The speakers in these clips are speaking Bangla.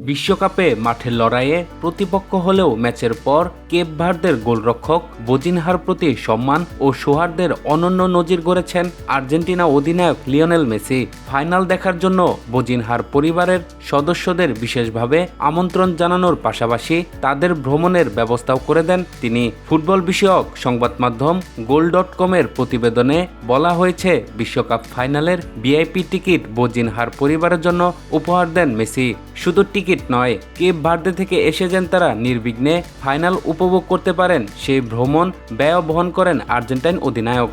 বিশ্বকাপে মাঠের লড়াইয়ে প্রতিপক্ষ হলেও ম্যাচের পর কেপ ভার্দের গোলরক্ষক বোজিনহার প্রতি সম্মান ও সৌহার্দ্যের অনন্য নজির গড়েছেন আর্জেন্টিনা অধিনায়ক লিওনেল মেসি। ফাইনাল দেখার জন্য বোজিনহার পরিবারের সদস্যদের বিশেষভাবে আমন্ত্রণ জানানোর পাশাপাশি তাদের ভ্রমণের ব্যবস্থাও করে দেন তিনি। ফুটবল বিষয়ক সংবাদ মাধ্যম গোল.com-এর প্রতিবেদনে বলা হয়েছে, বিশ্বকাপ ফাইনালের ভিআইপি টিকিট বোজিনহার পরিবারের জন্য উপহার দেন মেসি। শুধু টিকিট নয়, কেপ ভার্দে থেকে এসে যেন তারা নির্বিঘ্নে ফাইনাল উপভোগ করতে পারেন সেই ভ্রমণ ব্যয় বহন করেন আর্জেন্টাইন অধিনায়ক।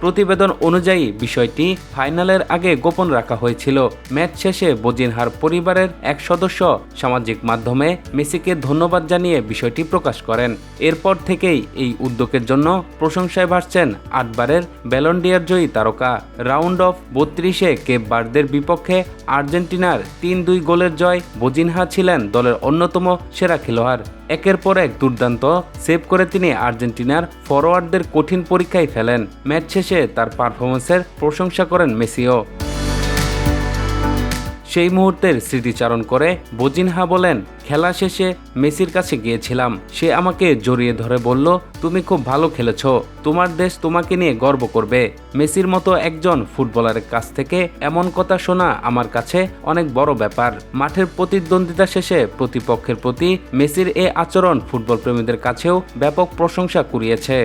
প্রতিবেদন অনুযায়ী বিষয়টি ফাইনালের আগে গোপন রাখা হয়েছিল। ম্যাচ শেষে বোজিনহার পরিবারের এক সদস্য সামাজিক মাধ্যমে মেসিকে ধন্যবাদ জানিয়ে বিষয়টি প্রকাশ করেন। এরপর থেকেই এই উদ্যোগের জন্য প্রশংসায় ভাসছেন 8বারের ব্যালন ডি'অর জয়ী তারকা। রাউন্ড অফ 32-এ কেপ ভার্দের বিপক্ষে আর্জেন্টিনার 3-2 গোলের জয় বোজিনহা ছিলেন দলের অন্যতম সেরা খেলোয়াড়। একের পর এক দুর্দান্ত সেভ করে তিনি আর্জেন্টিনার ফরোয়ার্ডদের কঠিন পরীক্ষায় ফেলেন। ম্যাচ শেষে তার পারফরম্যান্সের প্রশংসা করেন মেসিও। সেই মুহূর্তের স্মৃতিচারণ করে বোজিনহা বলেন, খেলা শেষে মেসির কাছে গিয়েছিলাম। সে আমাকে জড়িয়ে ধরে বলল, তুমি খুব ভালো খেলেছ, তোমার দেশ তোমাকে নিয়ে গর্ব করবে। মেসির মতো একজন ফুটবলারের কাছ থেকে এমন কথা শোনা আমার কাছে অনেক বড় ব্যাপার। মাঠের প্রতিদ্বন্দ্বিতা শেষে প্রতিপক্ষের প্রতি মেসির এ আচরণ ফুটবল প্রেমীদের কাছেও ব্যাপক প্রশংসা কুড়িয়েছে।